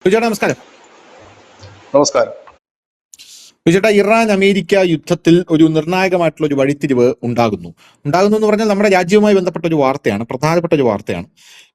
വിജയേട്ടാ നമസ്കാരം. നമസ്കാരം. വിജയേട്ടാ, Iran America യുദ്ധത്തിൽ ഒരു നിർണായകമായിട്ടുള്ള ഒരു വഴിത്തിരിവ് ഉണ്ടാകുന്നു എന്ന് പറഞ്ഞാൽ നമ്മുടെ രാജ്യവുമായി ബന്ധപ്പെട്ട ഒരു വാർത്തയാണ്, പ്രധാനപ്പെട്ട ഒരു വാർത്തയാണ്.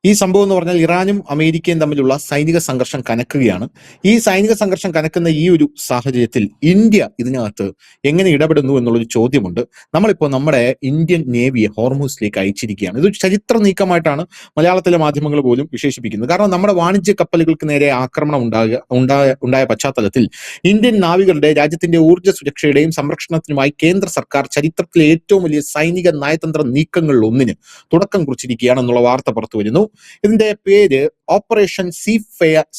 ഈ സംഭവം എന്ന് പറഞ്ഞാൽ ഇറാനും അമേരിക്കയും തമ്മിലുള്ള സൈനിക സംഘർഷം കനക്കുകയാണ്. ഈ സൈനിക സംഘർഷം കനക്കുന്ന ഈ ഒരു സാഹചര്യത്തിൽ ഇന്ത്യ ഇതിനകത്ത് എങ്ങനെ ഇടപെടുന്നു എന്നുള്ളൊരു ചോദ്യമുണ്ട്. നമ്മളിപ്പോൾ നമ്മുടെ ഇന്ത്യൻ നേവിയെ ഹോർമൂസിലേക്ക് അയച്ചിരിക്കുകയാണ്. ഇതൊരു ചരിത്ര നീക്കമായിട്ടാണ് മലയാളത്തിലെ മാധ്യമങ്ങൾ പോലും വിശേഷിപ്പിക്കുന്നത്. കാരണം നമ്മുടെ വാണിജ്യ കപ്പലുകൾക്ക് നേരെ ആക്രമണം ഉണ്ടായ പശ്ചാത്തലത്തിൽ ഇന്ത്യൻ നാവികരുടെ രാജ്യത്തിന്റെ ഊർജ്ജ സുരക്ഷയുടെയും സംരക്ഷണത്തിനുമായി കേന്ദ്ര സർക്കാർ ചരിത്രത്തിലെ ഏറ്റവും വലിയ സൈനിക നയതന്ത്ര നീക്കങ്ങളിൽ ഒന്നിന് തുടക്കം കുറിച്ചിരിക്കുകയാണെന്നുള്ള വാർത്ത പുറത്തു വരുന്നു. ഇതിന്റെ പേര് ഓപ്പറേഷൻ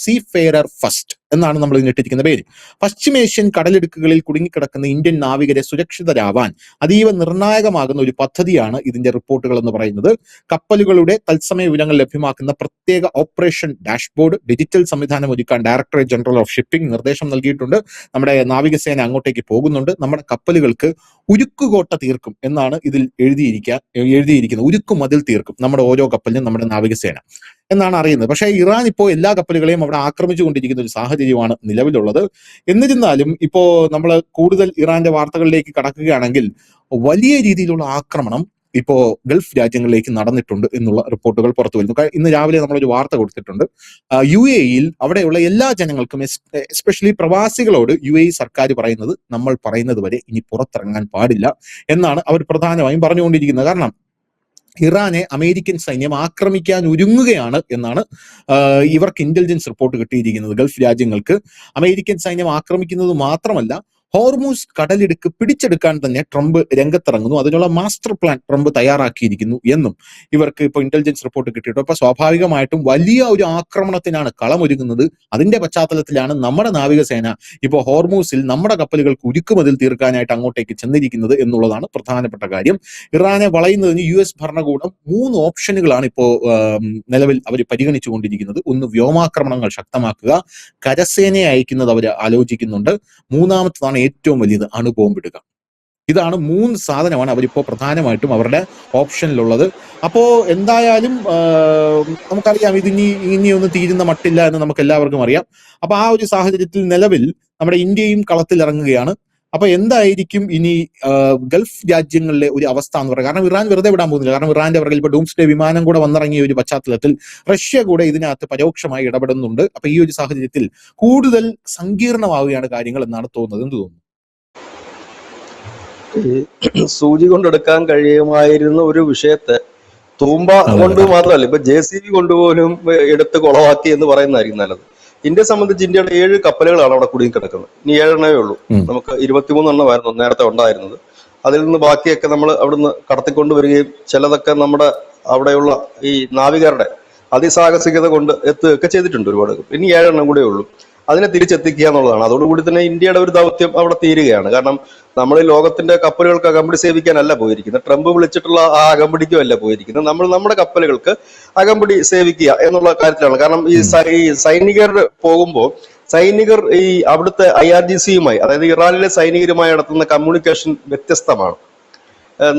സീഫെയറർ ഫസ്റ്റ് എന്നാണ് നമ്മൾ ഇതിനിട്ടിരിക്കുന്ന പേര്. പശ്ചിമേഷ്യൻ കടലിടുക്കുകളിൽ കുടുങ്ങിക്കിടക്കുന്ന ഇന്ത്യൻ നാവികരെ സുരക്ഷിതരാവാൻ അതീവ നിർണായകമാകുന്ന ഒരു പദ്ധതിയാണ് ഇതിന്റെ റിപ്പോർട്ടുകൾ എന്ന് പറയുന്നത്. കപ്പലുകളുടെ തത്സമയ വിവരങ്ങൾ ലഭ്യമാക്കുന്ന പ്രത്യേക ഓപ്പറേഷൻ ഡാഷ്ബോർഡ് ഡിജിറ്റൽ സംവിധാനം ഒരുക്കാൻ ഡയറക്ടറേറ്റ് ജനറൽ ഓഫ് ഷിപ്പിംഗ് നിർദ്ദേശം നൽകിയിട്ടുണ്ട്. നമ്മുടെ നാവികസേന അങ്ങോട്ടേക്ക് പോകുന്നുണ്ട്. നമ്മുടെ കപ്പലുകൾക്ക് ഉരുക്കുകോട്ട തീർക്കും എന്നാണ് ഇതിൽ എഴുതിയിരിക്കുന്നത്. ഉരുക്കുമതിൽ തീർക്കും നമ്മുടെ ഓരോ കപ്പലിനും നമ്മുടെ നാവികസേന എന്നാണ് അറിയുന്നത്. പക്ഷേ ഇറാൻ ഇപ്പോൾ എല്ലാ കപ്പലുകളെയും അവിടെ ആക്രമിച്ചുകൊണ്ടിരിക്കുന്ന ഒരു സാഹചര്യമാണ് നിലവിലുള്ളത്. എന്നിരുന്നാലും ഇപ്പോ നമ്മൾ കൂടുതൽ ഇറാന്റെ വാർത്തകളിലേക്ക് കടക്കുകയാണെങ്കിൽ വലിയ രീതിയിലുള്ള ആക്രമണം ഇപ്പോ ഗൾഫ് രാജ്യങ്ങളിലേക്ക് നടന്നിട്ടുണ്ട് എന്നുള്ള റിപ്പോർട്ടുകൾ പുറത്തു വരുന്നു. ഇന്ന് രാവിലെ നമ്മളൊരു വാർത്ത കൊടുത്തിട്ടുണ്ട്. UAE-യിൽ അവിടെയുള്ള എല്ലാ ജനങ്ങൾക്കും, എസ്പെഷ്യലി പ്രവാസികളോട് UAE സർക്കാർ പറയുന്നത്, നമ്മൾ പറയുന്നത് വരെ ഇനി പുറത്തിറങ്ങാൻ പാടില്ല എന്നാണ് അവർ പ്രധാനമായും പറഞ്ഞുകൊണ്ടിരിക്കുന്നത്. കാരണം ഇറാനെ അമേരിക്കൻ സൈന്യം ആക്രമിക്കാൻ ഒരുങ്ങുകയാണ് എന്നാണ് ഇവർക്ക് ഇന്റലിജൻസ് റിപ്പോർട്ട് കിട്ടിയിരിക്കുന്നത്. ഗൾഫ് രാജ്യങ്ങൾക്ക് അമേരിക്കൻ സൈന്യം ആക്രമിക്കുന്നത് മാത്രമല്ല, ഹോർമൂസ് കടലിടുക്ക് പിടിച്ചെടുക്കാൻ തന്നെ ട്രംപ് രംഗത്തിറങ്ങുന്നു. അതിനുള്ള മാസ്റ്റർ പ്ലാൻ ട്രംപ് തയ്യാറാക്കിയിരിക്കുന്നു എന്നും ഇവർക്ക് ഇപ്പോൾ ഇന്റലിജൻസ് റിപ്പോർട്ട് കിട്ടിയിട്ട്, അപ്പൊ സ്വാഭാവികമായിട്ടും വലിയ ഒരു ആക്രമണത്തിനാണ് കളമൊരുങ്ങുന്നത്. അതിന്റെ പശ്ചാത്തലത്തിലാണ് നമ്മുടെ നാവികസേന ഇപ്പോൾ ഹോർമൂസിൽ നമ്മുടെ കപ്പലുകൾക്ക് ഉരുക്കുമതിൽ തീർക്കാനായിട്ട് അങ്ങോട്ടേക്ക് ചെന്നിരിക്കുന്നത് എന്നുള്ളതാണ് പ്രധാനപ്പെട്ട കാര്യം. ഇറാനെ വളയുന്നതിന് US ഭരണകൂടം 3 ഓപ്ഷനുകളാണ് ഇപ്പോൾ നിലവിൽ അവർ പരിഗണിച്ചുകൊണ്ടിരിക്കുന്നത്. ഒന്ന്, വ്യോമാക്രമണങ്ങൾ ശക്തമാക്കുക. കരസേനയെ അയക്കുന്നത് അവർ ആലോചിക്കുന്നുണ്ട്. മൂന്നാമത്തതാണ് ഏറ്റവും വലിയത്, അണുബോംബിടുക. ഇതാണ് 3 സാധനമാണ് അവരിപ്പോ പ്രധാനമായിട്ടും അവരുടെ ഓപ്ഷനിലുള്ളത്. അപ്പോ എന്തായാലും നമുക്കറിയാം ഇനിയൊന്നും തീരുന്ന മട്ടില്ല എന്ന് നമുക്ക് എല്ലാവർക്കും അറിയാം. അപ്പൊ ആ ഒരു സാഹചര്യത്തിൽ നിലവിൽ നമ്മുടെ ഇന്ത്യയും കളത്തിലിറങ്ങുകയാണ്. അപ്പൊ എന്തായിരിക്കും ഇനി ഗൾഫ് രാജ്യങ്ങളിലെ ഒരു അവസ്ഥ എന്ന് പറയുക? കാരണം ഇറാൻ വെറുതെ വിടാൻ പോകുന്നില്ല. കാരണം ഇറാന്റെ പുറകിൽ ഇപ്പൊ ഡൂംസ്ഡേ വിമാനം കൂടെ വന്നിറങ്ങിയ ഒരു പശ്ചാത്തലത്തിൽ റഷ്യ കൂടെ ഇതിനകത്ത് പരോക്ഷമായി ഇടപെടുന്നുണ്ട്. അപ്പൊ ഈ ഒരു സാഹചര്യത്തിൽ കൂടുതൽ സങ്കീർണമാവുകയാണ് കാര്യങ്ങൾ എന്നാണ് തോന്നുന്നത്. എന്ത് തോന്നുന്നു? സൂചി കൊണ്ടെടുക്കാൻ കഴിയുമായിരുന്ന ഒരു വിഷയത്തെ തൂമ്പ കൊണ്ട് മാത്രമല്ല, ഇപ്പൊ JCB കൊണ്ടുപോലും എടുത്ത് കുളവാക്കി എന്ന് പറയുന്നതായിരിക്കും നല്ലത്. ഇന്ത്യയെ സംബന്ധിച്ച് ഇന്ത്യയുടെ 7 കപ്പലുകളാണ് അവിടെ കുടുങ്ങിക്കിടക്കുന്നത്. ഇനി 7 എണ്ണമേ ഉള്ളൂ. നമുക്ക് 23 എണ്ണമായിരുന്നു നേരത്തെ ഉണ്ടായിരുന്നത്. അതിൽ നിന്ന് ബാക്കിയൊക്കെ നമ്മൾ അവിടുന്ന് കടത്തിക്കൊണ്ടുവരികയും ചിലതൊക്കെ നമ്മുടെ അവിടെയുള്ള ഈ നാവികരുടെ അതിസാഹസികത കൊണ്ട് എത്തുകയൊക്കെ ചെയ്തിട്ടുണ്ട് ഒരുപാട്. ഇനി 7 എണ്ണം കൂടെ ഉള്ളൂ. അതിനെ തിരിച്ചെത്തിക്കുക എന്നുള്ളതാണ്. അതോടുകൂടി തന്നെ ഇന്ത്യയുടെ ഒരു ദൗത്യം അവിടെ തീരുകയാണ്. കാരണം നമ്മൾ ഈ ലോകത്തിന്റെ കപ്പലുകൾക്ക് അകമ്പടി സേവിക്കാനല്ല പോയിരിക്കുന്നത്, ട്രംപ് വിളിച്ചിട്ടുള്ള ആ അകമ്പടിക്കും അല്ല പോയിരിക്കുന്നത്. നമ്മൾ നമ്മുടെ കപ്പലുകൾക്ക് അകമ്പടി സേവിക്കുക എന്നുള്ള കാര്യത്തിലാണ്. കാരണം ഈ സൈനികർ പോകുമ്പോൾ സൈനികർ ഈ അവിടുത്തെ IRGC-യുമായി, അതായത് ഇറാനിലെ സൈനികരുമായി നടത്തുന്ന കമ്മ്യൂണിക്കേഷൻ വ്യത്യസ്തമാണ്.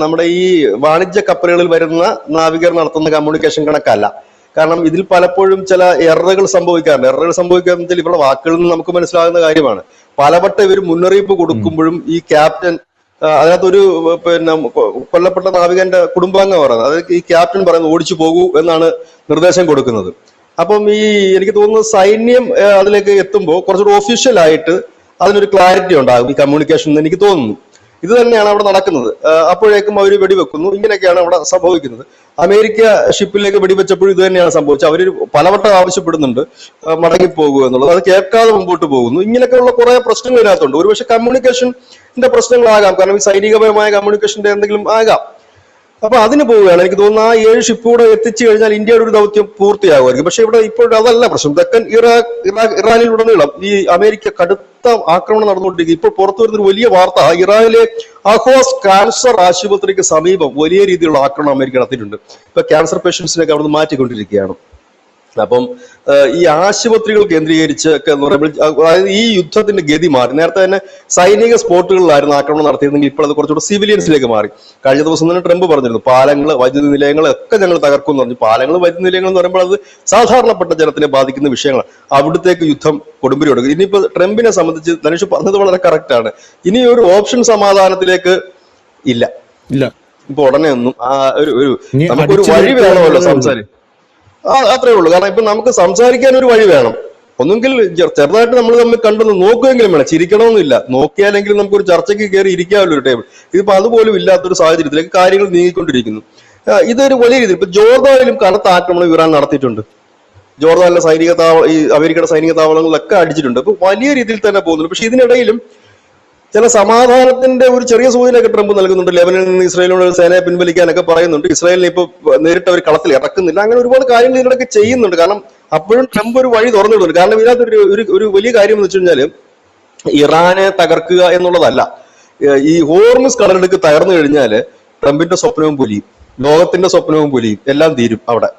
നമ്മുടെ ഈ വാണിജ്യ കപ്പലുകളിൽ വരുന്ന നാവികർ നടത്തുന്ന കമ്മ്യൂണിക്കേഷൻ കണക്കല്ല. കാരണം ഇതിൽ പലപ്പോഴും ചില എററുകൾ സംഭവിക്കാറുണ്ട്. എററുകൾ സംഭവിക്കാന്ന് വെച്ചാൽ ഇവിടെ വാക്കുകളിൽ നിന്ന് നമുക്ക് മനസ്സിലാകുന്ന കാര്യമാണ്. പലവട്ടം ഇവർ മുന്നറിയിപ്പ് കൊടുക്കുമ്പോഴും ഈ ക്യാപ്റ്റൻ, അതിനകത്തൊരു കൊല്ലപ്പെട്ട നാവികന്റെ കുടുംബാംഗം പറയുന്നത്, അതായത് ഈ ക്യാപ്റ്റൻ പറയുന്നത് ഓടിച്ചു പോകൂ എന്നാണ് നിർദ്ദേശം കൊടുക്കുന്നത്. അപ്പം എനിക്ക് തോന്നുന്നു സൈന്യം അതിലേക്ക് എത്തുമ്പോൾ കുറച്ചുകൂടി ഒഫീഷ്യൽ ആയിട്ട് അതിനൊരു ക്ലാരിറ്റി ഉണ്ടാകും ഈ കമ്മ്യൂണിക്കേഷൻ എന്ന് എനിക്ക് തോന്നുന്നു. ഇത് തന്നെയാണ് അവിടെ നടക്കുന്നത്. അപ്പോഴേക്കും അവർ വെടിവെക്കുന്നു. ഇങ്ങനെയൊക്കെയാണ് അവിടെ സംഭവിക്കുന്നത്. അമേരിക്ക ഷിപ്പിലേക്ക് വെടിവെച്ചപ്പോഴും ഇത് തന്നെയാണ് സംഭവിച്ചത്. അവർ പലവട്ടം ആവശ്യപ്പെടുന്നുണ്ട് മടങ്ങിപ്പോകുക എന്നുള്ളത്. അത് കേൾക്കാതെ മുമ്പോട്ട് പോകുന്നു. ഇങ്ങനെയൊക്കെയുള്ള കുറെ പ്രശ്നങ്ങൾ ഇതിനകത്തുണ്ട്. ഒരുപക്ഷെ കമ്മ്യൂണിക്കേഷന്റെ പ്രശ്നങ്ങളാകാം. കാരണം ഈ സൈനികപരമായ കമ്മ്യൂണിക്കേഷന്റെ എന്തെങ്കിലും ആകാം. അപ്പൊ അതിന് പോവുകയാണ്. എനിക്ക് തോന്നുന്നു ആ 7 ഷിപ്പ് കൂടെ എത്തിച്ചു കഴിഞ്ഞാൽ ഇന്ത്യയുടെ ഒരു ദൗത്യം പൂർത്തിയാകുമായിരിക്കും. പക്ഷെ ഇവിടെ ഇപ്പോൾ അതല്ല പ്രശ്നം. തെക്കൻ ഇറാനിലുടനീളം ഈ അമേരിക്ക കടുത്ത ആക്രമണം നടന്നുകൊണ്ടിരിക്കുക. ഇപ്പോൾ പുറത്തു വരുന്നൊരു വലിയ വാർത്ത, ഇറാനിലെ അഹ്വാസ് ക്യാൻസർ ആശുപത്രിക്ക് സമീപം വലിയ രീതിയിലുള്ള ആക്രമണം അമേരിക്ക നടത്തിയിട്ടുണ്ട്. ഇപ്പൊ ക്യാൻസർ പേഷ്യൻസിനൊക്കെ അവിടെ നിന്ന് മാറ്റിക്കൊണ്ടിരിക്കുകയാണ്. അപ്പം ഈ ആശുപത്രികൾ കേന്ദ്രീകരിച്ച് ഒക്കെ എന്ന് പറയുമ്പോൾ അതായത് ഈ യുദ്ധത്തിന്റെ ഗതി മാറി. നേരത്തെ തന്നെ സൈനിക സ്പോട്ടുകളിലായിരുന്നു ആക്രമണം നടത്തിയിരുന്നെങ്കിൽ ഇപ്പോൾ അത് കുറച്ചുകൂടെ സിവിലിയൻസിലേക്ക് മാറി. കഴിഞ്ഞ ദിവസം തന്നെ ട്രംപ് പറഞ്ഞിരുന്നു പാലങ്ങൾ, വൈദ്യുതി നിലയങ്ങൾ ഒക്കെ ഞങ്ങൾ തകർക്കും എന്ന് പറഞ്ഞു. പാലങ്ങൾ, വൈദ്യുതി നിലയങ്ങൾ എന്ന് പറയുമ്പോൾ അത് സാധാരണപ്പെട്ട ജനത്തിനെ ബാധിക്കുന്ന വിഷയങ്ങളാണ്. അവിടത്തേക്ക് യുദ്ധം കൊടുമ്പിരി കൊടുക്കും. ഇനിയിപ്പോ ട്രംപിനെ സംബന്ധിച്ച് ധനുഷ് പറഞ്ഞത് വളരെ കറക്റ്റ് ആണ്. ഇനി ഒരു ഓപ്ഷൻ സമാധാനത്തിലേക്ക് ഇല്ല. ഇപ്പൊ ഉടനെ ഒന്നും നമുക്കൊരു വഴി വേണമല്ലോ സംസാരിക്കും. അത്രേ ഉള്ളൂ. കാരണം ഇപ്പൊ നമുക്ക് സംസാരിക്കാൻ ഒരു വഴി വേണം. ഒന്നുകിൽ ചെറുതായിട്ട് നമ്മൾ തമ്മിൽ കണ്ടെന്ന് നോക്കുമെങ്കിലും വേണം. ചിരിക്കണമെന്നില്ല, നോക്കിയാലെങ്കിലും നമുക്കൊരു ചർച്ചയ്ക്ക് കയറി ഇരിക്കാമല്ലോ ഒരു ടേബിൾ. ഇതിപ്പോ അതുപോലും ഇല്ലാത്തൊരു സാഹചര്യത്തിലേക്ക് കാര്യങ്ങൾ നീങ്ങിക്കൊണ്ടിരിക്കുന്നു. ഇതൊരു വലിയ രീതിയിൽ ഇപ്പൊ ജോർദാനിലും കനത്ത ആക്രമണം ഇറാൻ നടത്തിയിട്ടുണ്ട്. ജോർദാനിലെ ഈ അമേരിക്കയുടെ സൈനിക താവളങ്ങളിലൊക്കെ അടിച്ചിട്ടുണ്ട്. അപ്പൊ വലിയ രീതിയിൽ തന്നെ പോകുന്നുണ്ട്. പക്ഷെ ഇതിനിടയിലും ചില സമാധാനത്തിന്റെ ഒരു ചെറിയ സൂചനയൊക്കെ ട്രംപ് നൽകുന്നുണ്ട്. ലെബനനിൽ നിന്ന് ഇസ്രായേലിനോട് സേനയെ പിൻവലിക്കാനൊക്കെ പറയുന്നുണ്ട്. ഇസ്രായേലിനെ ഇപ്പൊ നേരിട്ട് അവർ കളത്തിൽ ഇറക്കുന്നില്ല. അങ്ങനെ ഒരുപാട് കാര്യങ്ങൾ ഇതിനൊക്കെ ചെയ്യുന്നുണ്ട്. കാരണം അപ്പോഴും ട്രംപ് ഒരു വഴി തുറന്നിടുന്നുണ്ട്. കാരണം ഇതിനകത്ത് ഒരു വലിയ കാര്യം എന്ന് വെച്ച് കഴിഞ്ഞാല് ഇറാനെ തകർക്കുക എന്നുള്ളതല്ല. ഈ ഹോർമുസ് കടലിടുക്ക് തകർന്നു കഴിഞ്ഞാല് ട്രംപിന്റെ സ്വപ്നവും പൊലിയും, ലോകത്തിന്റെ സ്വപ്നവും പൊലിയും, എല്ലാം തീരും അവിടെ.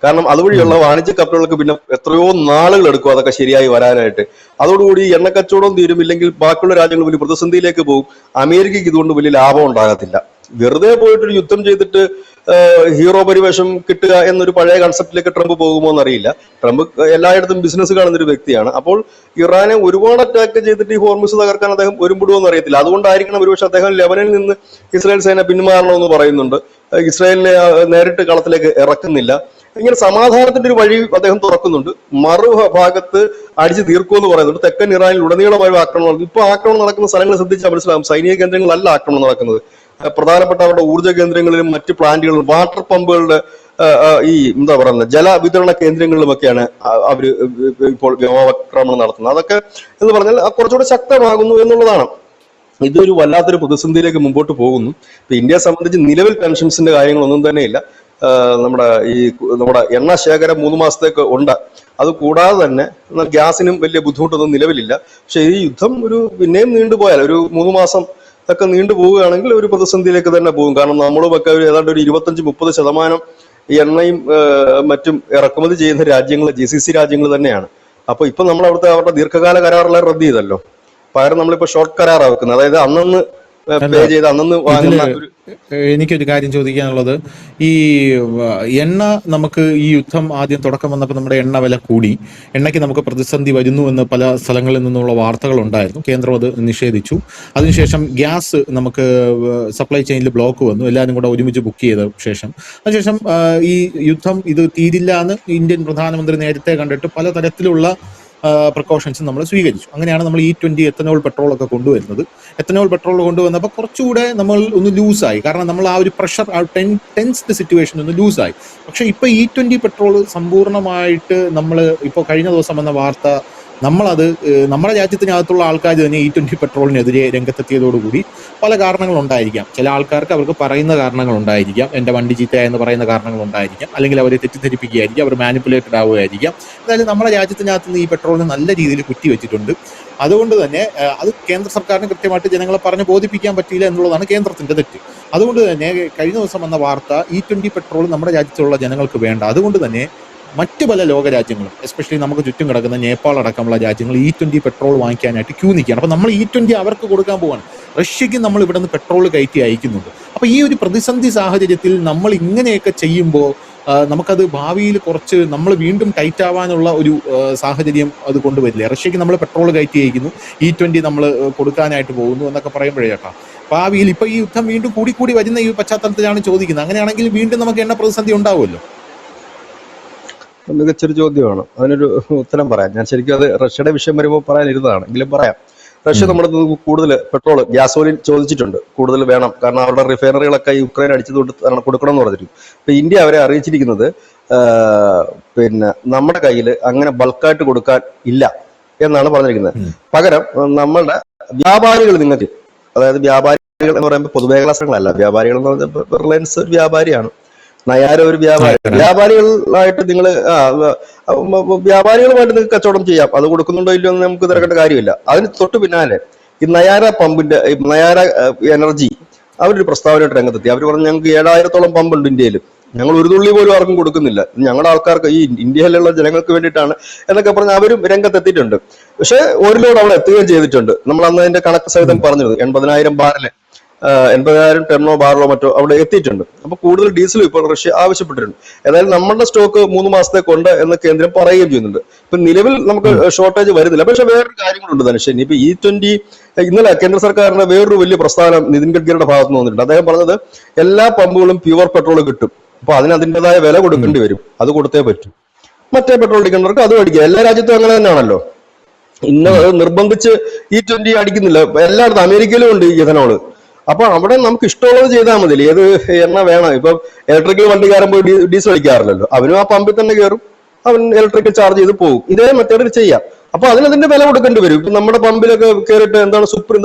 കാരണം അതുവഴിയുള്ള വാണിജ്യ കപ്പലുകൾക്ക് പിന്നെ എത്രയോ നാളുകൾ എടുക്കും അതൊക്കെ ശരിയായി വരാനായിട്ട്. അതോടുകൂടി എണ്ണക്കച്ചവടം തീരും. ഇല്ലെങ്കിൽ ബാക്കിയുള്ള രാജ്യങ്ങൾ വലിയ പ്രതിസന്ധിയിലേക്ക് പോകും. അമേരിക്കയ്ക്ക് ഇതുകൊണ്ട് വലിയ ലാഭം ഉണ്ടാകത്തില്ല. വെറുതെ പോയിട്ടൊരു യുദ്ധം ചെയ്തിട്ട് ഹീറോ പരിവേഷം കിട്ടുക എന്നൊരു പഴയ കൺസെപ്റ്റിലേക്ക് ട്രംപ് പോകുമോ എന്നറിയില്ല. ട്രംപ് എല്ലായിടത്തും ബിസിനസ് കാണുന്ന ഒരു വ്യക്തിയാണ്. അപ്പോൾ ഇറാനെ ഒരുപാട് അറ്റാക്ക് ചെയ്തിട്ട് ഈ ഹോർമുസ് തകർക്കാൻ അദ്ദേഹം ഒരുമ്പെടുമോ എന്നറിയത്തില്ല. അതുകൊണ്ടായിരിക്കണം ഒരുപക്ഷെ അദ്ദേഹം ലെബനനിൽ നിന്ന് ഇസ്രായേൽ സേന പിന്മാറണമെന്ന് പറയുന്നുണ്ട്. ഇസ്രായേലിനെ നേരിട്ട് കളത്തിലേക്ക് ഇറക്കുന്നില്ല. ഇങ്ങനെ സമാധാനത്തിന്റെ ഒരു വഴി അദ്ദേഹം തുറക്കുന്നുണ്ട്. മറുഭാഗത്ത് അടിച്ചു തീർക്കുമെന്ന് പറയുന്നുണ്ട്. തെക്കൻ ഇറാനിൽ ഉടനീളമായ ആക്രമണം. ഇപ്പൊ ആക്രമണം നടക്കുന്ന സ്ഥലങ്ങൾ ശ്രദ്ധിച്ചാൽ മനസ്സിലാകും സൈനിക കേന്ദ്രങ്ങളല്ല ആക്രമണം നടക്കുന്നത്. പ്രധാനപ്പെട്ട അവരുടെ ഊർജ്ജ കേന്ദ്രങ്ങളിലും മറ്റ് പ്ലാന്റുകളിലും വാട്ടർ പമ്പുകളുടെ ഈ എന്താ പറയുന്നത് ജലവിതരണ കേന്ദ്രങ്ങളിലുമൊക്കെയാണ് അവര് ഇപ്പോൾ വ്യോമാക്രമണം നടത്തുന്നത്. അതൊക്കെ എന്ന് പറഞ്ഞാൽ കുറച്ചുകൂടെ ശക്തമാകുന്നു എന്നുള്ളതാണ്. ഇതൊരു വല്ലാത്തൊരു പ്രതിസന്ധിയിലേക്ക് മുമ്പോട്ട് പോകുന്നു. ഇപ്പൊ ഇന്ത്യയെ സംബന്ധിച്ച് നിലവിൽ പെൻഷൻസിന്റെ കാര്യങ്ങളൊന്നും തന്നെയില്ല. നമ്മുടെ എണ്ണ ശേഖരം 3 മാസത്തേക്ക് ഉണ്ട്. അത് കൂടാതെ തന്നെ ഗ്യാസിനും വലിയ ബുദ്ധിമുട്ടൊന്നും നിലവിലില്ല. പക്ഷെ ഈ യുദ്ധം പിന്നെയും നീണ്ടുപോയാൽ ഒരു 3 മാസം ഒക്കെ നീണ്ടുപോവുകയാണെങ്കിൽ ഒരു പ്രതിസന്ധിയിലേക്ക് തന്നെ പോകും. കാരണം നമ്മളുമൊക്കെ ഏതാണ്ട് ഒരു 25-30% എണ്ണയും മറ്റും ഇറക്കുമതി ചെയ്യുന്ന രാജ്യങ്ങൾ GCC രാജ്യങ്ങൾ തന്നെയാണ്. അപ്പൊ ഇപ്പൊ നമ്മൾ അവരുടെ ദീർഘകാല കരാറെല്ലാം റദ്ദ് ചെയ്തല്ലോ. പകരം നമ്മളിപ്പോ ഷോർട്ട് കരാറാണ് വെക്കുന്നത്. അതായത് അന്നന്ന് പേ ചെയ്ത് അന്നന്ന് വാങ്ങുന്ന ഒരു. എനിക്കൊരു കാര്യം ചോദിക്കാനുള്ളത്, ഈ എണ്ണ നമുക്ക് ഈ യുദ്ധം ആദ്യം തുടക്കം വന്നപ്പോൾ നമ്മുടെ എണ്ണ വില കൂടി, എണ്ണയ്ക്ക് നമുക്ക് പ്രതിസന്ധി വരുന്നു എന്ന് പല സ്ഥലങ്ങളിൽ നിന്നുള്ള വാർത്തകൾ ഉണ്ടായിരുന്നു. കേന്ദ്രം അത് നിഷേധിച്ചു. അതിനുശേഷം ഗ്യാസ് നമുക്ക് സപ്ലൈ ചെയിനിൽ ബ്ലോക്ക് വന്നു, എല്ലാവരും കൂടെ ഒരുമിച്ച് ബുക്ക് ചെയ്ത ശേഷം. അതിനുശേഷം ഈ യുദ്ധം ഇത് തീരില്ല എന്ന് ഇന്ത്യൻ പ്രധാനമന്ത്രി നേരത്തെ കണ്ടിട്ട് പലതരത്തിലുള്ള പ്രിക്കോഷൻസ് നമ്മൾ സ്വീകരിച്ചു. അങ്ങനെയാണ് നമ്മൾ E20 എത്തനോൾ പെട്രോൾ ഒക്കെ കൊണ്ടുവരുന്നത്. എത്തനോൾ പെട്രോൾ കൊണ്ടുവന്നപ്പോൾ കുറച്ചുകൂടെ നമ്മൾ ഒന്ന് ലൂസായി. കാരണം നമ്മൾ ആ ഒരു പ്രഷർ, ആ ടെൻസ്ഡ് സിറ്റുവേഷൻ ഒന്ന് ലൂസായി. പക്ഷെ ഇപ്പൊ E20 പെട്രോൾ സമ്പൂർണ്ണമായിട്ട് നമ്മൾ ഇപ്പോൾ കഴിഞ്ഞ ദിവസം വന്ന വാർത്ത, നമ്മളത് നമ്മുടെ രാജ്യത്തിനകത്തുള്ള ആൾക്കാർ തന്നെ E20 പെട്രോളിനെതിരെ രംഗത്തെത്തിയതോടുകൂടി പല കാരണങ്ങളുണ്ടായിരിക്കാം. ചില ആൾക്കാർക്ക് അവർക്ക് പറയുന്ന കാരണങ്ങളുണ്ടായിരിക്കാം, എൻ്റെ വണ്ടി ചീത്തയെന്ന് പറയുന്ന കാരണങ്ങളുണ്ടായിരിക്കാം, അല്ലെങ്കിൽ അവരെ തെറ്റിദ്ധരിപ്പിക്കുകയായിരിക്കും, അവർ മാനിപ്പുലേറ്റഡ് ആവുകയായിരിക്കാം. എന്തായാലും നമ്മുടെ രാജ്യത്തിനകത്ത് നിന്ന് ഈ പെട്രോളിന് നല്ല രീതിയിൽ കുറ്റിവെച്ചിട്ടുണ്ട്. അതുകൊണ്ട് തന്നെ അത് കേന്ദ്ര സർക്കാരിന് കൃത്യമായിട്ട് ജനങ്ങളെ പറഞ്ഞ് ബോധിപ്പിക്കാൻ പറ്റിയില്ല എന്നുള്ളതാണ് കേന്ദ്രത്തിന്റെ തെറ്റ്. അതുകൊണ്ട് തന്നെ കഴിഞ്ഞ ദിവസം വന്ന വാർത്ത E20 പെട്രോൾ നമ്മുടെ രാജ്യത്തുള്ള ജനങ്ങൾക്ക് വേണ്ട. അതുകൊണ്ട് തന്നെ മറ്റ് പല ലോകരാജ്യങ്ങളും, എസ്പെഷ്യലി നമുക്ക് ചുറ്റും കിടക്കുന്ന നേപ്പാൾ അടക്കമുള്ള രാജ്യങ്ങൾ E20 പെട്രോൾ വാങ്ങിക്കാനായിട്ട് ക്യൂ നിൽക്കുകയാണ്. അപ്പോൾ നമ്മൾ E20 അവർക്ക് കൊടുക്കാൻ പോവാണ്. റഷ്യക്ക് നമ്മൾ ഇവിടെ നിന്ന് പെട്രോൾ കയറ്റി അയക്കുന്നുണ്ട്. അപ്പോൾ ഈ ഒരു പ്രതിസന്ധി സാഹചര്യത്തിൽ നമ്മൾ ഇങ്ങനെയൊക്കെ ചെയ്യുമ്പോൾ നമുക്കത് ഭാവിയിൽ കുറച്ച് നമ്മൾ വീണ്ടും ടൈറ്റ് ആവാനുള്ള ഒരു സാഹചര്യം അത് കൊണ്ടുവരില്ലേ? റഷ്യക്ക് നമ്മൾ പെട്രോൾ കയറ്റി അയക്കുന്നു, E20 നമ്മൾ കൊടുക്കാനായിട്ട് പോകുന്നു എന്നൊക്കെ പറയുമ്പോഴേ ചേട്ടാ, ഭാവിയിൽ ഇപ്പൊ ഈ യുദ്ധം വീണ്ടും കൂടി വരുന്ന ഈ പശ്ചാത്തലത്തിലാണ് ചോദിക്കുന്നത്. അങ്ങനെയാണെങ്കിൽ വീണ്ടും നമുക്ക് എണ്ണ പ്രതിസന്ധി ഉണ്ടാവുമല്ലോ. മികച്ചൊരു ചോദ്യമാണ്. അതിനൊരു ഉത്തരം പറയാം. ഞാൻ ശരിക്കും അത് റഷ്യയുടെ വിഷയം വരുമ്പോൾ പറയാനിരുന്നതാണ്, എങ്കിലും പറയാം. റഷ്യ നമ്മുടെ കൂടുതൽ പെട്രോൾ, ഗ്യാസോലിൻ ചോദിച്ചിട്ടുണ്ട്, കൂടുതൽ വേണം. കാരണം അവരുടെ റിഫൈനറികളൊക്കെ യുക്രൈൻ അടിച്ചതുകൊണ്ട് കൊടുക്കണം എന്ന് പറഞ്ഞിരിക്കും. ഇപ്പൊ ഇന്ത്യ അവരെ അറിയിച്ചിരിക്കുന്നത് പിന്നെ നമ്മുടെ കയ്യിൽ അങ്ങനെ ബൾക്കായിട്ട് കൊടുക്കാൻ ഇല്ല എന്നാണ് പറഞ്ഞിരിക്കുന്നത്. പകരം നമ്മളുടെ വ്യാപാരികൾ നിങ്ങൾക്ക്, അതായത് വ്യാപാരികൾ എന്ന് പറയുമ്പോൾ പൊതുമേഖലാ സംഘങ്ങളല്ല, വ്യാപാരികൾ എന്ന് പറഞ്ഞാൽ റിലയൻസ് ഒരു വ്യാപാരിയാണ്, നയാര ഒരു വ്യാപാരികളായിട്ട് നിങ്ങൾ വ്യാപാരികളുമായിട്ട് നിങ്ങൾക്ക് കച്ചവടം ചെയ്യാം. അത് കൊടുക്കുന്നുണ്ടോ ഇല്ലയോ എന്ന് നമുക്ക് തിരക്കേണ്ട കാര്യമില്ല. അതിന് തൊട്ട് പിന്നാലെ ഈ നയാര പമ്പിന്റെ, നയാര എനർജി അവരൊരു പ്രസ്താവനയായിട്ട് രംഗത്തെത്തി. അവർ പറഞ്ഞു ഞങ്ങൾക്ക് 7000-ഓളം പമ്പുണ്ട് ഇന്ത്യയിൽ, ഞങ്ങൾ ഒരു തുള്ളി പോലും ആർക്കും കൊടുക്കുന്നില്ല, ഞങ്ങളുടെ ആൾക്കാർക്ക് ഈ ഇന്ത്യയിലുള്ള ജനങ്ങൾക്ക് വേണ്ടിയിട്ടാണ് എന്നൊക്കെ പറഞ്ഞ് അവരും രംഗത്തെത്തിയിട്ടുണ്ട്. പക്ഷെ ഒരു ലോഡ് അവിടെ എത്തുകയും ചെയ്തിട്ടുണ്ട്. നമ്മൾ അന്ന് അതിന്റെ കണക്ക് സഹിതം പറഞ്ഞത് 80,000 ബാരല് 80,000 ടെണ്ണോ ബാരലോ മറ്റോ അവിടെ എത്തിയിട്ടുണ്ട്. അപ്പൊ കൂടുതൽ ഡീസലും ഇപ്പോൾ റഷ്യ ആവശ്യപ്പെട്ടിട്ടുണ്ട്. ഏതായാലും നമ്മുടെ സ്റ്റോക്ക് 3 മാസത്തേക്കുണ്ട് എന്ന് കേന്ദ്രം പറയുകയും ചെയ്യുന്നുണ്ട്. ഇപ്പൊ നിലവിൽ നമുക്ക് ഷോർട്ടേജ് വരുന്നില്ല. പക്ഷെ വേറൊരു കാര്യങ്ങളുണ്ട് ധനുഷ്യൻ. ഇപ്പൊ E20 ഇന്നലെ കേന്ദ്ര സർക്കാരിന്റെ വേറൊരു വലിയ പ്രസ്ഥാനം നിതിൻ ഗഡ്കരിയുടെ ഭാഗത്ത് നിന്ന് വന്നിട്ടുണ്ട്. അദ്ദേഹം പറഞ്ഞത് എല്ലാ പമ്പുകളും പ്യുവർ പെട്രോൾ കിട്ടും, അപ്പൊ അതിൻ്റെതായ വില കൊടുക്കേണ്ടി വരും, അത് കൊടുത്തേ പറ്റും. മറ്റേ പെട്രോൾ അടിക്കേണ്ടവർക്ക് അത് അടിക്കുക. എല്ലാ രാജ്യത്തും അങ്ങനെ തന്നെയാണല്ലോ. നിർബന്ധിച്ച് E20 അടിക്കുന്നില്ല. എല്ലായിടത്തും അമേരിക്കയിലും ഉണ്ട് ഈ എഥനോള്. അപ്പൊ അവിടെ നമുക്ക് ഇഷ്ടമുള്ളത് ചെയ്താൽ മതി. ഏത് എണ്ണ വേണം. ഇപ്പൊ ഇലക്ട്രിക്കൽ വണ്ടിക്കാരൻ പോയി ഡീസൽ അടിക്കാറില്ലല്ലോ, അവനും ആ പമ്പിൽ തന്നെ കയറും, അവൻ ഇലക്ട്രിക്കൽ ചാർജ് ചെയ്ത് പോകും. ഇതേ മെത്തേഡിൽ ചെയ്യാം. അപ്പൊ അതിന്റെ വില കൊടുക്കേണ്ടി വരും. ഇപ്പൊ നമ്മുടെ പമ്പിലൊക്കെ കയറിയിട്ട് എന്താണ്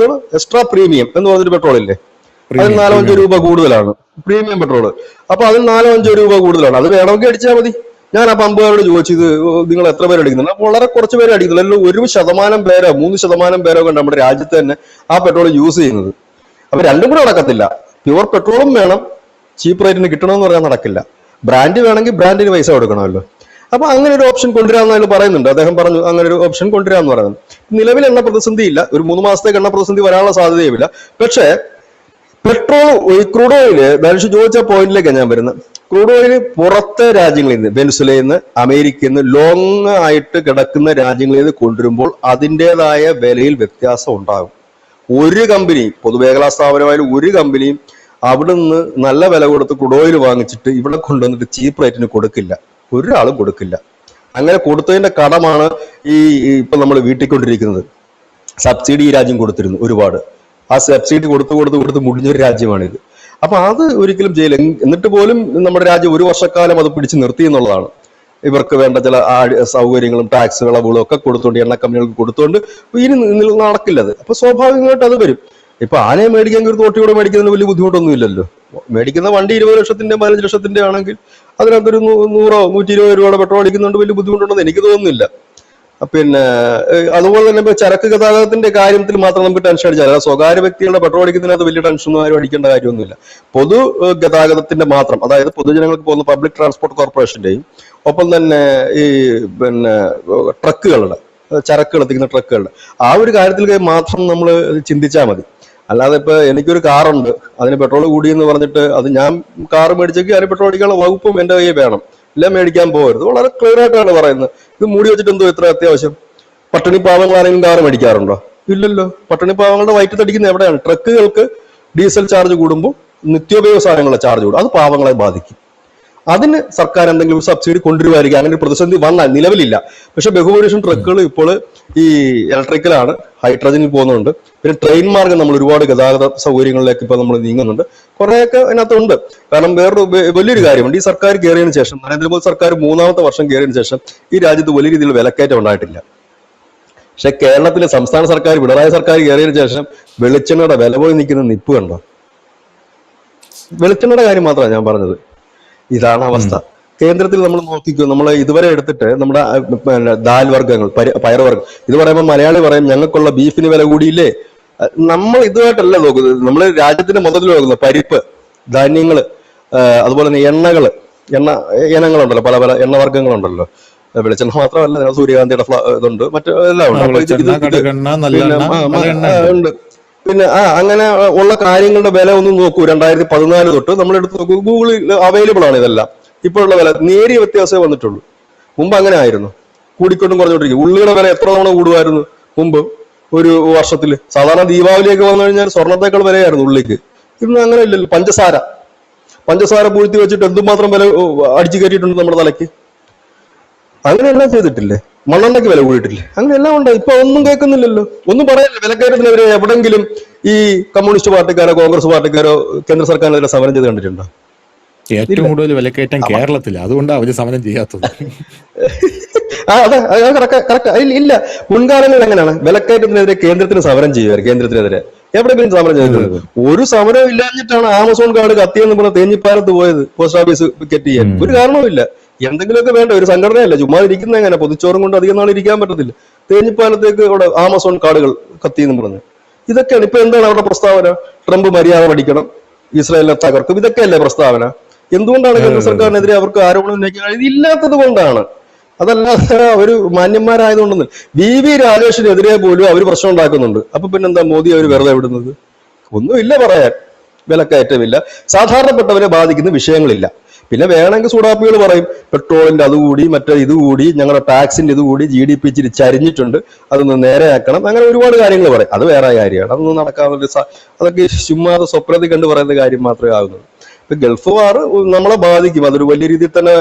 എക്സ്ട്രാ പ്രീമിയം എന്ന് പറഞ്ഞൊരു പെട്രോൾ ഇല്ലേ, അതിന് 4-5 രൂപ കൂടുതലാണ് പ്രീമിയം പെട്രോൾ. അപ്പൊ അതിന് 4-5 രൂപ കൂടുതലാണ്. അത് വേണമെങ്കിൽ അടിച്ചാൽ മതി. ഞാൻ ആ പമ്പുകാരോട് ചോദിച്ചു, ഇത് നിങ്ങൾ എത്ര പേര് അടിക്കുന്നുണ്ട്? അപ്പോൾ വളരെ കുറച്ച് പേര് അടിക്കുന്നുള്ളൂ. അല്ലെങ്കിൽ 1% പേരോ 3% പേരോ കൊണ്ട് നമ്മുടെ രാജ്യത്ത് തന്നെ ആ പെട്രോൾ യൂസ് ചെയ്യുന്നത്. അപ്പൊ രണ്ടും കൂടെ നടക്കത്തില്ല. പ്യുവർ പെട്രോളും വേണം, ചീപ്പ് റേറ്റിന് കിട്ടണമെന്ന് പറഞ്ഞാൽ നടക്കില്ല. ബ്രാൻഡ് വേണമെങ്കിൽ ബ്രാൻഡിന് പൈസ കൊടുക്കണമല്ലോ. അപ്പൊ അങ്ങനെ ഒരു ഓപ്ഷൻ കൊണ്ടുവരാമെന്ന് പറയുന്നുണ്ട്. അദ്ദേഹം പറഞ്ഞു അങ്ങനെ ഒരു ഓപ്ഷൻ കൊണ്ടുവരാമെന്ന് പറയുന്നത്. നിലവിൽ എണ്ണ പ്രതിസന്ധി ഇല്ല, ഒരു 3 മാസത്തേക്ക് എണ്ണ പ്രതിസന്ധി വരാനുള്ള സാധ്യതയുമില്ല. പക്ഷേ പെട്രോൾ ക്രൂഡ് ഓയില് ധനുഷ് ചോദിച്ച പോയിന്റിലേക്കാണ് ഞാൻ വരുന്നത്. ക്രൂഡ് ഓയില് പുറത്തെ രാജ്യങ്ങളിൽ നിന്ന്, വെനിസുലയിൽ നിന്ന്, അമേരിക്കയിൽ നിന്ന് ലോങ് ആയിട്ട് കിടക്കുന്ന രാജ്യങ്ങളിൽ നിന്ന് കൊണ്ടുവരുമ്പോൾ അതിൻ്റെതായ വിലയിൽ വ്യത്യാസം ഉണ്ടാകും. ഒരു കമ്പനി, പൊതുമേഖലാ സ്ഥാപനമായാലും ഒരു കമ്പനിയും അവിടെ നിന്ന് നല്ല വില കൊടുത്ത് ക്രൂഡ് ഓയിൽ വാങ്ങിച്ചിട്ട് ഇവിടെ കൊണ്ടുവന്നിട്ട് ചീപ്പ് റേറ്റിന് കൊടുക്കില്ല, ഒരാളും കൊടുക്കില്ല. അങ്ങനെ കൊടുത്തതിന്റെ കടമാണ് ഇപ്പൊ നമ്മൾ വീട്ടിക്കൊണ്ടിരിക്കുന്നത്. സബ്സിഡി ഈ രാജ്യം കൊടുത്തിരുന്നു ഒരുപാട്. ആ സബ്സിഡി കൊടുത്ത് മുടിഞ്ഞൊരു രാജ്യമാണിത്. അപ്പൊ അത് ഒരിക്കലും ചെയ്യില്ല. എന്നിട്ട് പോലും നമ്മുടെ രാജ്യം 1 വർഷക്കാലം അത് പിടിച്ചു നിർത്തി എന്നുള്ളതാണ്. ഇവർക്ക് വേണ്ട ചില സൗകര്യങ്ങളും ടാക്സ് ഇളവുകളും ഒക്കെ കൊടുത്തോണ്ട്, എണ്ണ കമ്പനികൾക്ക് കൊടുത്തോണ്ട് ഇനി നടക്കില്ല അത്. അപ്പൊ സ്വാഭാവികമായിട്ട് അത് വരും. ഇപ്പൊ ആനയെ മേടിക്കാൻ ഒരു തോട്ടിയോടെ മേടിക്കുന്നതിന് വലിയ ബുദ്ധിമുട്ടൊന്നും ഇല്ലല്ലോ. മേടിക്കുന്ന വണ്ടി 20 ലക്ഷത്തിന്റെ 15 ലക്ഷത്തിന്റെ ആണെങ്കിൽ അതിനകത്തൊരു 100-120 രൂപയുടെ പെട്രോൾ അടിക്കുന്നുണ്ട്, വലിയ ബുദ്ധിമുട്ടുണ്ടെന്ന് എനിക്ക് തോന്നുന്നില്ല. പിന്നെ അതുപോലെ തന്നെ ഇപ്പൊ ചരക്ക് ഗതാഗതത്തിന്റെ കാര്യത്തിൽ മാത്രം നമുക്ക് ടെൻഷൻ അടിച്ചാൽ, സ്വകാര്യ വ്യക്തികളുടെ പെട്രോൾ അടിക്കുന്നതിനകത്ത് വലിയ ടെൻഷനൊന്നും ആരും അടിക്കേണ്ട കാര്യമൊന്നുമില്ല. പൊതു ഗതാഗതത്തിന്റെ മാത്രം, അതായത് പൊതുജനങ്ങൾക്ക് പോകുന്ന പബ്ലിക് ട്രാൻസ്പോർട്ട് കോർപ്പറേഷന്റെയും ഒപ്പം തന്നെ ഈ ട്രക്കുകളുടെ ചരക്കുകൾ എത്തിക്കുന്ന ട്രക്കുകളുടെ ആ ഒരു കാര്യത്തിൽ മാത്രം നമ്മൾ ചിന്തിച്ചാൽ മതി. അല്ലാതെ ഇപ്പൊ എനിക്കൊരു കാറുണ്ട്, അതിന് പെട്രോൾ കൂടി എന്ന് പറഞ്ഞിട്ട് അത് ഞാൻ കാർ മേടിച്ചെങ്കിൽ അതിന് പെട്രോൾ അടിക്കാനുള്ള വകുപ്പും എന്റെ കയ്യിൽ വേണം. ഇല്ല, മേടിക്കാൻ പോകരുത്. വളരെ ക്ലിയർ ആയിട്ടാണ് പറയുന്നത്. ഇത് മൂടി വെച്ചിട്ട് എന്തോ ഇത്ര അത്യാവശ്യം? പട്ടിണി പാവങ്ങൾ ആരെങ്കിലും കാർ മേടിക്കാറുണ്ടോ? ഇല്ലല്ലോ. പട്ടിണി പാവങ്ങളുടെ വയറ്റ് തടിക്കുന്ന എവിടെയാണ്? ട്രക്കുകൾക്ക് ഡീസൽ ചാർജ് കൂടുമ്പോൾ നിത്യോപയോഗ സാധനങ്ങളുടെ ചാർജ് കൂടും, അത് പാവങ്ങളെ ബാധിക്കും. അതിന് സർക്കാർ എന്തെങ്കിലും സബ്സിഡി കൊണ്ടുവരുമായിരിക്കും. അങ്ങനെ ഒരു പ്രതിസന്ധി വന്നാൽ, നിലവിലില്ല. പക്ഷെ ബഹുഭൂരിഷം ട്രക്കുകൾ ഇപ്പോൾ ഈ ഇലക്ട്രിക്കലാണ്, ഹൈഡ്രജനിൽ പോകുന്നുണ്ട്. പിന്നെ ട്രെയിൻ മാർഗം നമ്മൾ ഒരുപാട് ഗതാഗത സൗകര്യങ്ങളിലേക്ക് ഇപ്പൊ നമ്മൾ നീങ്ങുന്നുണ്ട്. കുറേയൊക്കെ അതിനകത്തുണ്ട്. കാരണം വേറൊരു വലിയൊരു കാര്യമുണ്ട്. ഈ സർക്കാർ കയറിയതിനു ശേഷം, നരേന്ദ്രമോദി സർക്കാർ 3ാമത്തെ വർഷം കയറിയതിനു ശേഷം ഈ രാജ്യത്ത് വലിയ രീതിയിൽ വിലക്കയറ്റം ഉണ്ടായിട്ടില്ല. പക്ഷെ കേരളത്തിലെ സംസ്ഥാന സർക്കാർ, പിണറായി സർക്കാർ കയറിയതിനു ശേഷം വെളിച്ചെണ്ണയുടെ വില പോയി നിൽക്കുന്ന നിപ്പ് കണ്ടോ? വെളിച്ചെണ്ണയുടെ കാര്യം മാത്രമാണ് ഞാൻ പറഞ്ഞത്. ഇതാണ് അവസ്ഥ. കേന്ദ്രത്തിൽ നമ്മൾ നോക്കിക്കോ, നമ്മൾ ഇതുവരെ എടുത്തിട്ട് നമ്മുടെ ദാൽ വർഗ്ഗങ്ങൾ, പയറുവർഗ്ഗം, ഇത് പറയുമ്പോൾ മലയാളി പറയും ഞങ്ങൾക്കുള്ള ബീഫിന് വില കൂടിയില്ലേ. നമ്മൾ ഇതുമായിട്ടല്ല നോക്കുന്നത്. നമ്മൾ രാജ്യത്തിന്റെ മൊത്തത്തിൽ നോക്കുന്നത് പരിപ്പ്, ധാന്യങ്ങള്, അതുപോലെ തന്നെ എണ്ണ ഇനങ്ങളുണ്ടല്ലോ, പല പല എണ്ണവർഗ്ഗങ്ങളുണ്ടല്ലോ. വെളിച്ചെണ്ണ മാത്രമല്ല, സൂര്യകാന്തിയുടെ ഇതുണ്ട്, മറ്റെല്ലാം ഉണ്ട്. പിന്നെ അങ്ങനെ ഉള്ള കാര്യങ്ങളുടെ വില ഒന്ന് നോക്കൂ. 2014 തൊട്ട് നമ്മൾ എടുത്ത് നോക്കൂ, ഗൂഗിളിൽ അവൈലബിൾ ആണ് ഇതെല്ലാം. ഇപ്പോഴുള്ള വില നേരിയ വ്യത്യാസമേ വന്നിട്ടുള്ളൂ. മുമ്പ് അങ്ങനെ ആയിരുന്നു, കൂടിക്കൊണ്ടും കുറഞ്ഞോണ്ടിരിക്കും. ഉള്ളിയുടെ വില എത്ര തവണ കൂടുമായിരുന്നു മുമ്പ് ഒരു വർഷത്തിൽ? സാധാരണ ദീപാവലിയൊക്കെ വന്നു കഴിഞ്ഞാൽ സ്വർണ്ണത്തേക്കാൾ വിലയായിരുന്നു ഉള്ളിക്ക്. ഇന്ന് അങ്ങനെ ഇല്ലല്ലോ. പഞ്ചസാര പൂഴ്ത്തി വെച്ചിട്ട് എന്തുമാത്രം വില അടിച്ചു കയറ്റിയിട്ടുണ്ട് നമ്മുടെ തലയ്ക്ക്. അങ്ങനെയെല്ലാം ചെയ്തിട്ടില്ലേ? മണ്ണെണ്ണയ്ക്ക് വില കൂടിയിട്ടില്ലേ? അങ്ങനെയെല്ലാം ഉണ്ട്. ഇപ്പൊ ഒന്നും കേൾക്കുന്നില്ലല്ലോ, ഒന്നും പറയാനില്ല. വിലക്കയറ്റത്തിനെതിരെ എവിടെങ്കിലും ഈ കമ്മ്യൂണിസ്റ്റ് പാർട്ടിക്കാരോ കോൺഗ്രസ് പാർട്ടിക്കാരോ കേന്ദ്ര സർക്കാരിനെതിരെ സമരം ചെയ്ത് കണ്ടിട്ടുണ്ടോ? ഏറ്റവും കൂടുതൽ വിലക്കയറ്റം കേരളത്തില്, അതുകൊണ്ടാണ് അവര് സമരം ചെയ്യാത്തത്. അതെ, കറക്റ്റ്. ഇല്ല, മുൻകാലങ്ങളിൽ എങ്ങനെയാണ് വിലക്കയറ്റത്തിനെതിരെ കേന്ദ്രത്തിന് സമരം ചെയ്യുമായിരുന്നു? കേന്ദ്രത്തിനെതിരെ എവിടെയെങ്കിലും സമരം ചെയ്തിട്ടുണ്ട്? ഒരു സമരവും ഇല്ലാഞ്ഞിട്ടാണ് ആമസോൺ കാർഡ് കത്തിയെന്ന് പറഞ്ഞ തേഞ്ഞിപ്പാലത്ത് പോയത് പോസ്റ്റ് ഓഫീസ് പിക്കറ്റ് ചെയ്യാൻ. ഒരു കാരണവുമില്ല. എന്തെങ്കിലുമൊക്കെ വേണ്ട, ഒരു സംഘടനയല്ല. ചുമ്മാ ഇരിക്കുന്ന എങ്ങനെ? പൊതിച്ചോറും കൊണ്ട് അധികം നാൾ ഇരിക്കാൻ പറ്റത്തില്ല. തേഞ്ഞിപ്പാലത്തേക്ക് അവിടെ ആമസോൺ കാർഡുകൾ കത്തിയെന്ന് പറഞ്ഞു. ഇതൊക്കെയാണ്. ഇപ്പൊ എന്താണ് അവരുടെ പ്രസ്താവന? ട്രംപ് മര്യാദ പഠിക്കണം, ഇസ്രായേലിനെ തകർക്കും, ഇതൊക്കെയല്ലേ പ്രസ്താവന? എന്തുകൊണ്ടാണ് കേന്ദ്ര സർക്കാരിനെതിരെ അവർക്ക് ആരോപണം ഉന്നയിക്കാൻ ഇതില്ലാത്തത് കൊണ്ടാണ്. അതല്ലാതെ അവർ മാന്യന്മാരായതുകൊണ്ടെന്ന് വി രാജേഷിനെതിരെ പോലും അവർ പ്രശ്നം ഉണ്ടാക്കുന്നുണ്ട്. അപ്പൊ പിന്നെന്താ മോദി അവർ വെറുതെ വിടുന്നത്? ഒന്നുമില്ല പറയാൻ, വിലക്കയറ്റമില്ല, സാധാരണപ്പെട്ടവരെ ബാധിക്കുന്ന വിഷയങ്ങളില്ല. പിന്നെ വേണമെങ്കിൽ സൂടാപ്പികൾ പറയും, പെട്രോളിന്റെ അതുകൂടി മറ്റേ ഇതുകൂടി ഞങ്ങളുടെ ടാക്സിന്റെ ഇതുകൂടി GDP ഇച്ചിരി ചരിഞ്ഞിട്ടുണ്ട്, അതൊന്ന് നേരെയാക്കണം, അങ്ങനെ ഒരുപാട് കാര്യങ്ങൾ പറയും. അത് വേറെ കാര്യമാണ്, അതൊന്നും നടക്കാവുന്ന അതൊക്കെ ചുമ്മാതെ സ്വപ്നത്തിൽ കണ്ട് പറയുന്ന കാര്യം മാത്രമേ ആകുന്നുള്ളൂ. ഇപ്പൊ ഗൾഫ് വാർ നമ്മളെ ബാധിക്കും, അതൊരു വലിയ രീതിയിൽ തന്നെ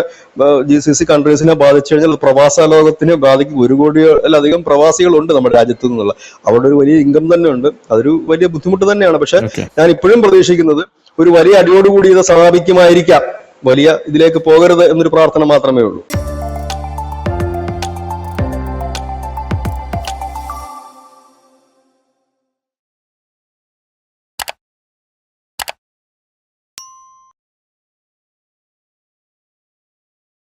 GCC കൺട്രീസിനെ ബാധിച്ചു കഴിഞ്ഞാൽ പ്രവാസ ലോകത്തിനെ ബാധിക്കും. 1 കോടിയിലധികം പ്രവാസികളുണ്ട് നമ്മുടെ രാജ്യത്തു നിന്നുള്ള, അവിടെ ഒരു വലിയ ഇൻകം തന്നെ ഉണ്ട്. അതൊരു വലിയ ബുദ്ധിമുട്ട് തന്നെയാണ്. പക്ഷെ ഞാൻ ഇപ്പോഴും പ്രതീക്ഷിക്കുന്നത് ഒരു വലിയ അടിയോടുകൂടി ഇത് സമാപിക്കുമായിരിക്കാം, വലിയ ഇതിലേക്ക് പോകരുത് എന്നൊരു പ്രാർത്ഥന മാത്രമേ ഉള്ളൂ.